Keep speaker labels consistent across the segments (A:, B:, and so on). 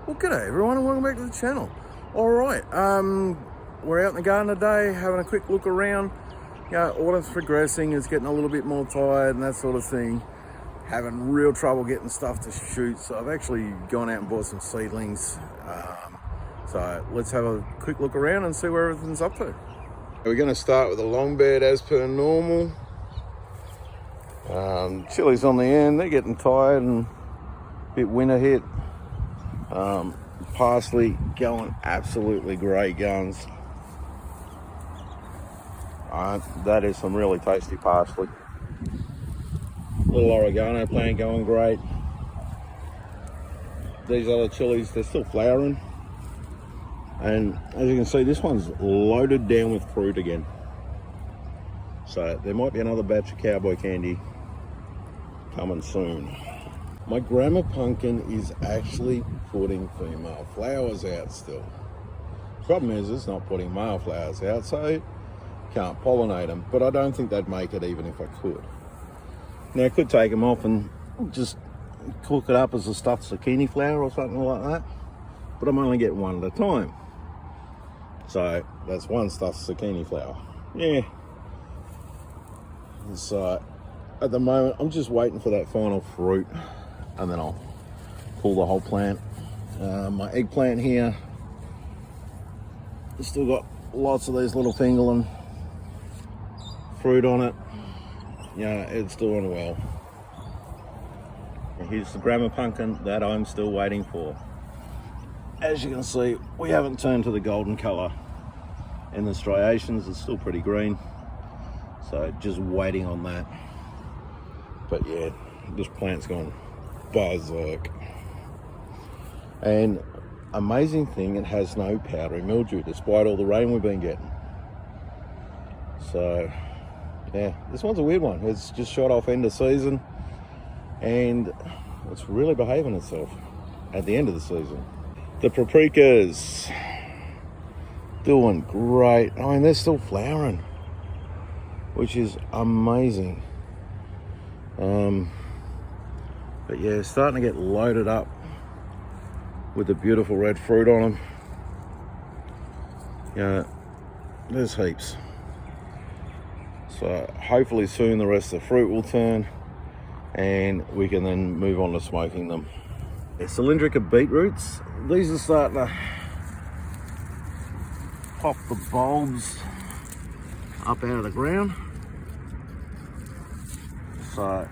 A: Well, g'day everyone and welcome back to the channel. Alright, we're out in the garden today having a quick look around. Autumn's progressing, it's getting a little bit more tired and that sort of thing. Having real trouble getting stuff to shoot, so I've actually gone out and bought some seedlings. So let's have a quick look around and see where everything's up to. We're going to start with the long bed as per normal. Chilies on the end, they're getting tired and a bit winter hit. Parsley going absolutely great guns. That is some really tasty parsley. Little oregano plant going great. These other chilies, they're still flowering. And as you can see, this one's loaded down with fruit again. So there might be another batch of cowboy candy coming soon. My grandma pumpkin is actually putting female flowers out still. Problem is, it's not putting male flowers out, so can't pollinate them. But I don't think they'd make it even if I could. Now I could take them off and just cook it up as a stuffed zucchini flower or something like that. But I'm only getting one at a time. So that's one stuffed zucchini flower. Yeah. So at the moment, I'm just waiting for that final fruit. And then I'll pull the whole plant. My eggplant here, it's still got lots of these little fingerling fruit on it. Yeah, it's doing well. And here's the grandma pumpkin that I'm still waiting for. As you can see, we haven't turned to the golden color in the striations. It's still pretty green. So just waiting on that. But yeah, this plant's gone berserk. And amazing thing, it has no powdery mildew despite all the rain we've been getting. So yeah, this one's a weird one. It's just shot off end of season and it's really behaving itself at the end of the season. The paprikas doing great. I mean, they're still flowering, which is amazing. But yeah, starting to get loaded up with the beautiful red fruit on them. Yeah, there's heaps. So hopefully soon the rest of the fruit will turn and we can then move on to smoking them. Yeah, cylindrica beetroots, these are starting to pop the bulbs up out of the ground. So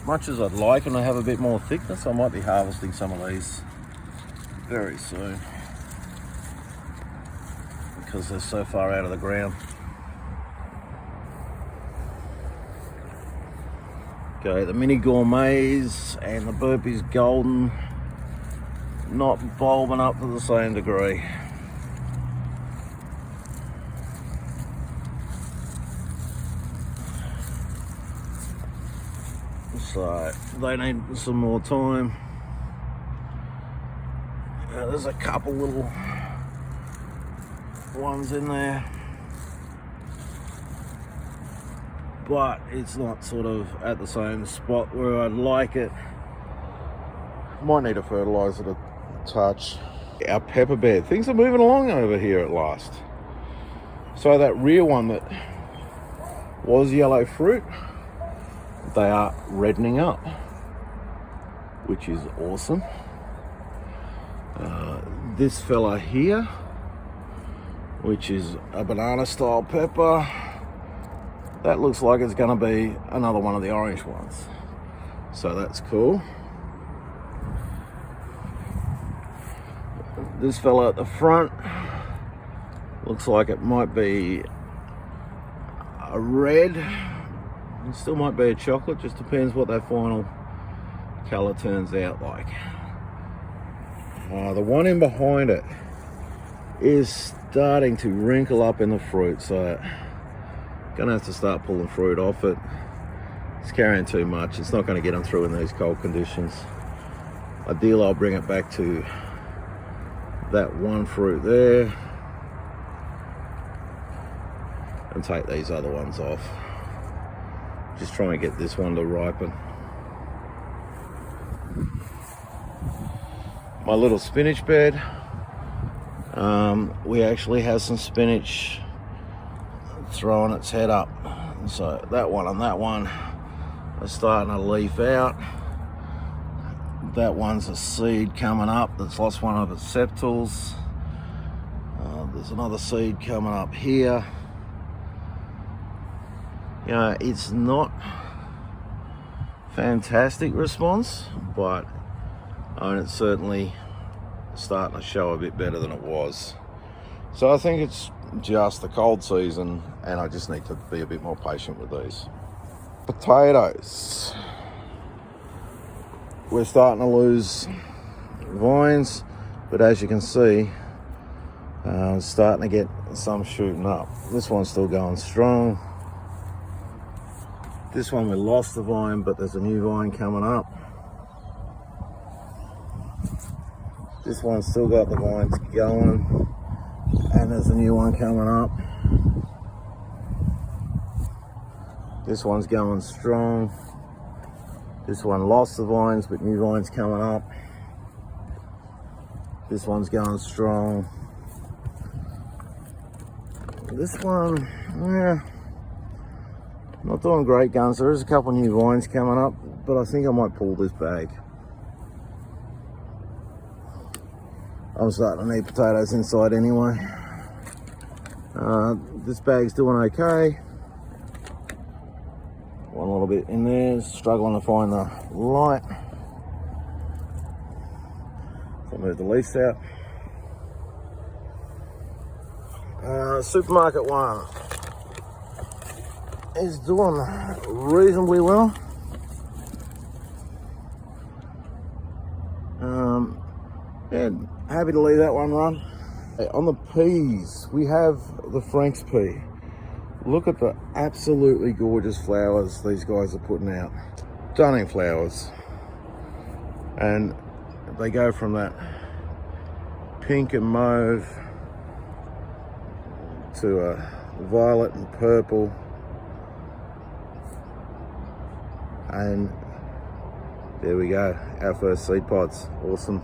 A: much as I'd like and I have a bit more thickness, I might be harvesting some of these very soon because they're so far out of the ground. Okay, the mini gourmets and the burpees golden, not bulbing up to the same degree. So they need some more time. There's a couple little ones in there, but it's not sort of at the same spot where I'd like it. Might need to fertilise it a touch. Our pepper bed, things are moving along over here at last. So that rear one that was yellow fruit, they are reddening up, which is awesome. This fella here, which is a banana style pepper, that looks like it's going to be another one of the orange ones. So that's cool. This fella at the front looks like it might be a red. It still might be a chocolate, just depends what that final colour turns out like. The one in behind it is starting to wrinkle up in the fruit, so gonna have to start pulling fruit off it. It's carrying too much, it's not going to get them through in these cold conditions. Ideal, I'll bring it back to that one fruit there and take these other ones off. Just trying to get this one to ripen. my little spinach bed. We actually have some spinach throwing its head up. So that one and that one are starting to leaf out. That one's a seed coming up that's lost one of its sepals. There's another seed coming up here. You know, it's not fantastic response, but I mean, it's certainly starting to show a bit better than it was. So I think it's just the cold season, and I just need to be a bit more patient with these. Potatoes. We're starting to lose vines, but as you can see, starting to get some shooting up. This one's still going strong. This one we lost the vine, but there's a new vine coming up. This one's still got the vines going, and there's a new one coming up. This one's going strong. This one lost the vines, but new vines coming up. This one's going strong. This one, yeah, not doing great guns. There is a couple new vines coming up, but I think I might pull this bag. I'm starting to need potatoes inside anyway. This bag's doing okay. One little bit in there, struggling to find the light. So I'll move the leaves out. Supermarket one is doing reasonably well. Yeah, happy to leave that one run. On the peas, we have the Frank's pea. Look at the absolutely gorgeous flowers these guys are putting out. Stunning flowers. And they go from that pink and mauve to a violet and purple. And there we go, our first seed pods. Awesome.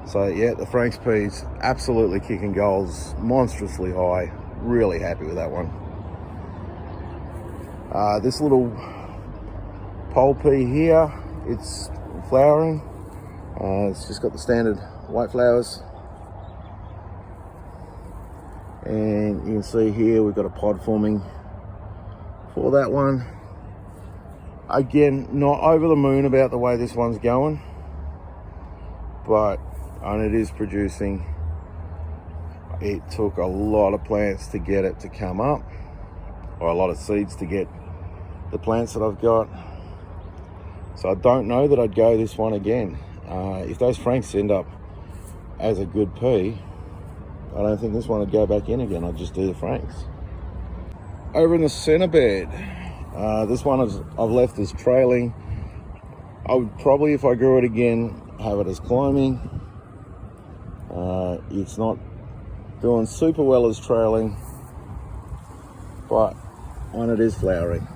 A: So yeah, the Frank's peas absolutely kicking goals, monstrously high. Really happy with that one. This little pole pea here, it's flowering. It's just got the standard white flowers. And you can see here we've got a pod forming for that one. Again, not over the moon about the way this one's going, but and it is producing. It took a lot of plants to get it to come up, or a lot of seeds to get the plants that I've got. So I don't know that I'd go this one again. If those Franks end up as a good pea, I don't think this one would go back in again. I'd just do the Franks. Over in the center bed, this one I've left as trailing. I would probably, if I grew it again, have it as climbing. It's not doing super well as trailing, but when it is flowering.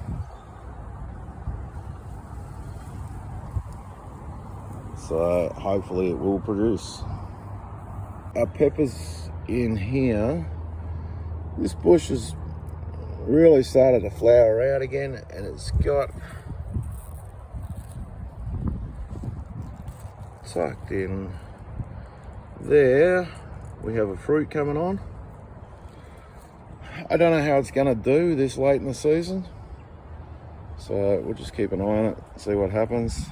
A: So hopefully it will produce. Our peppers in here, this bush has really started to flower out again, and it's got tucked in there. We have a fruit coming on. I don't know how it's going to do this late in the season, so we'll just keep an eye on it, see what happens.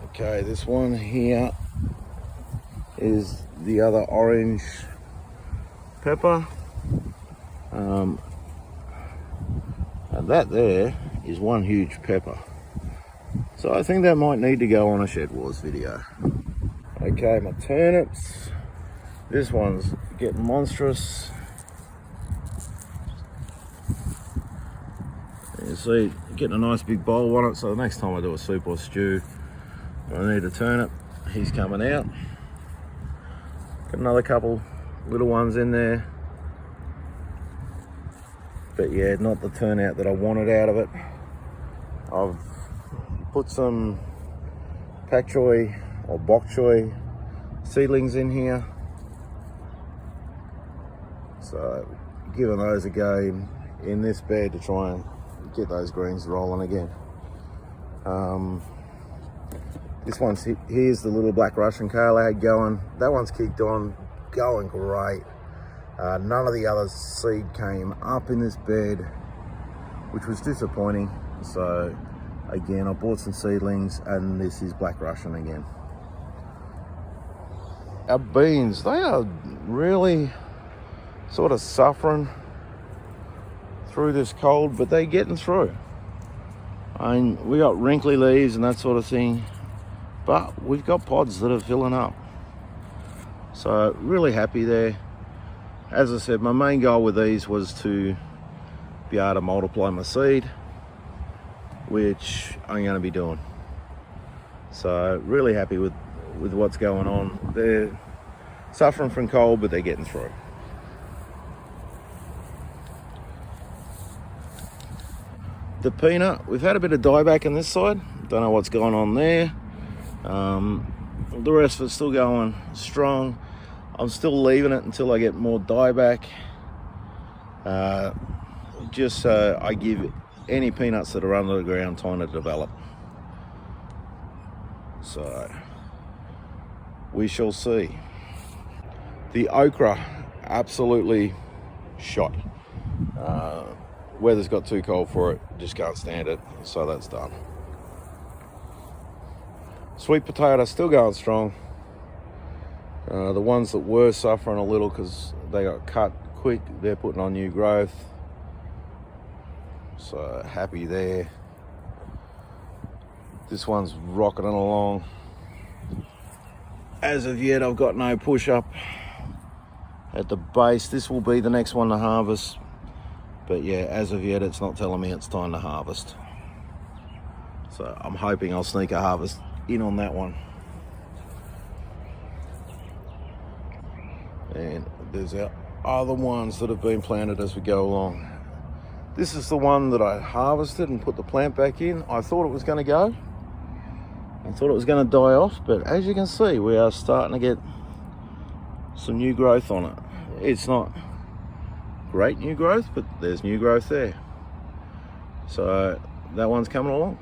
A: Okay, this one here is the other orange pepper, and that there is one huge pepper. So I think that might need to go on a Shed Wars video. Okay, my turnips. This one's getting monstrous. You see, getting a nice big bowl on it, so the next time I do a soup or stew, I need a turnip, he's coming out. Got another couple little ones in there. But yeah, not the turnout that I wanted out of it. I've put some pak choi or bok choy seedlings in here. So giving those a go in this bed to try and get those greens rolling again. This one's here's the little black Russian kale I had going. That one's kicked on, going great. None of the other seed came up in this bed, which was disappointing. So again, I bought some seedlings, and this is black Russian again. Our beans, they are really sort of suffering through this cold, but they're getting through. I mean, we got wrinkly leaves and that sort of thing, but we've got pods that are filling up. So really happy there. As I said, my main goal with these was to be able to multiply my seed, which I'm going to be doing. So really happy with what's going on. They're suffering from cold, but they're getting through. The peanut, we've had a bit of dieback on this side. Don't know what's going on there. The rest of it's still going strong. I'm still leaving it until I get more dieback. Just so I give any peanuts that are under the ground time to develop. So we shall see. The okra, absolutely shot. Weather's got too cold for it, just can't stand it, so that's done. Sweet potato still going strong. The ones that were suffering a little because they got cut quick, they're putting on new growth, so happy there. This one's rocketing along. As of yet, I've got no push up at the base. This will be the next one to harvest, but yeah, as of yet, it's not telling me it's time to harvest. So I'm hoping I'll sneak a harvest in on that one. And there's our other ones that have been planted as we go along. This is the one that I harvested and put the plant back in. I thought it was going to go. I thought it was going to die off, but as you can see, we are starting to get some new growth on it. It's not great new growth, but there's new growth there. So that one's coming along.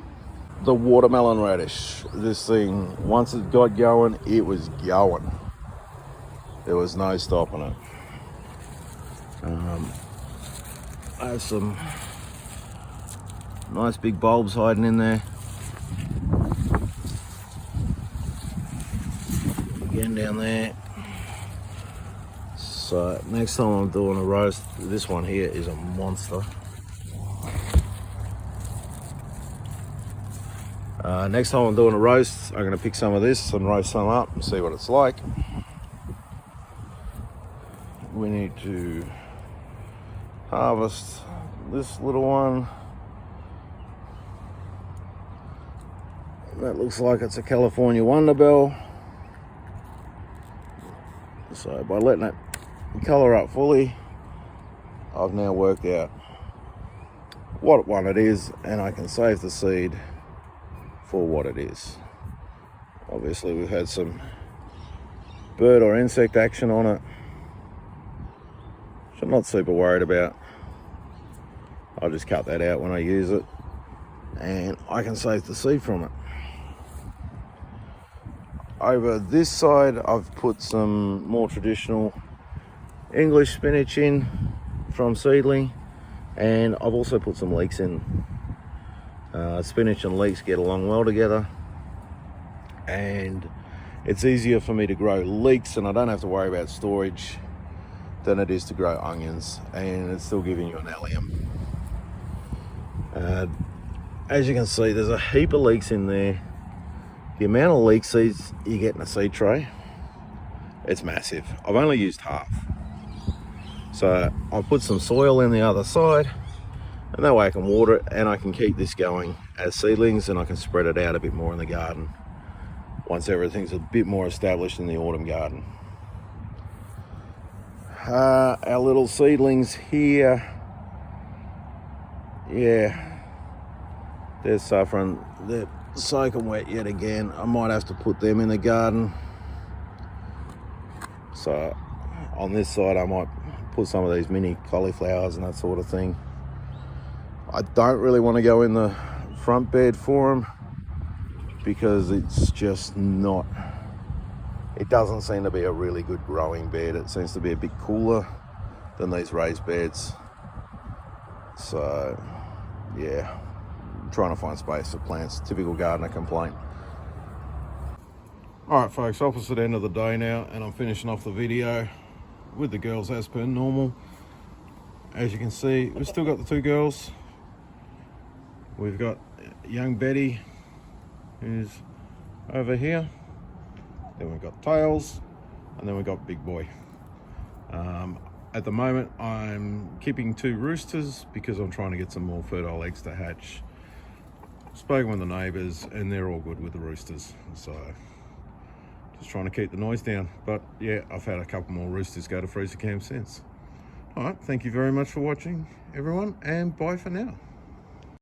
A: The watermelon radish, this thing, once it got going, it was going. There was no stopping it. I have some nice big bulbs hiding in there. Again down there. So next time I'm doing a roast, this one here is a monster. Next time I'm doing a roast, I'm going to pick some of this and roast some up and see what it's like. We need to harvest this little one. That looks like it's a California Wonderbell. So by letting it colour up fully, I've now worked out what one it is, and I can save the seed for what it is. Obviously we've had some bird or insect action on it, which I'm not super worried about. I'll just cut that out when I use it, and I can save the seed from it. Over this side, I've put some more traditional English spinach in from seedling, and I've also put some leeks in. Spinach and leeks get along well together, and it's easier for me to grow leeks, and I don't have to worry about storage, than it is to grow onions, and it's still giving you an allium. As you can see, there's a heap of leeks in there. The amount of leek seeds you get in a seed tray, it's massive. I've only used half. So I'll put some soil in the other side, and that way I can water it, and I can keep this going as seedlings, and I can spread it out a bit more in the garden once everything's a bit more established in the autumn garden. Our little seedlings here, yeah, they're suffering. soaking wet yet again. I might have to put them in the garden. So on this side I might put some of these mini cauliflowers and that sort of thing. I don't really want to go in the front bed for them because it's just not, it doesn't seem to be a really good growing bed. It seems to be a bit cooler than these raised beds. So yeah, I'm trying to find space for plants. Typical gardener complaint. All right folks, opposite end of the day now, and I'm finishing off the video with the girls as per normal. As you can see, we've still got the two girls. We've got young Betty, who's over here. Then we've got Tails, and then we've got Big Boy. At the moment, I'm keeping 2 roosters because I'm trying to get some more fertile eggs to hatch. Spoken with the neighbours, and they're all good with the roosters. So, just trying to keep the noise down. But yeah, I've had a couple more roosters go to freezer camp since. All right, thank you very much for watching, everyone, and bye for now.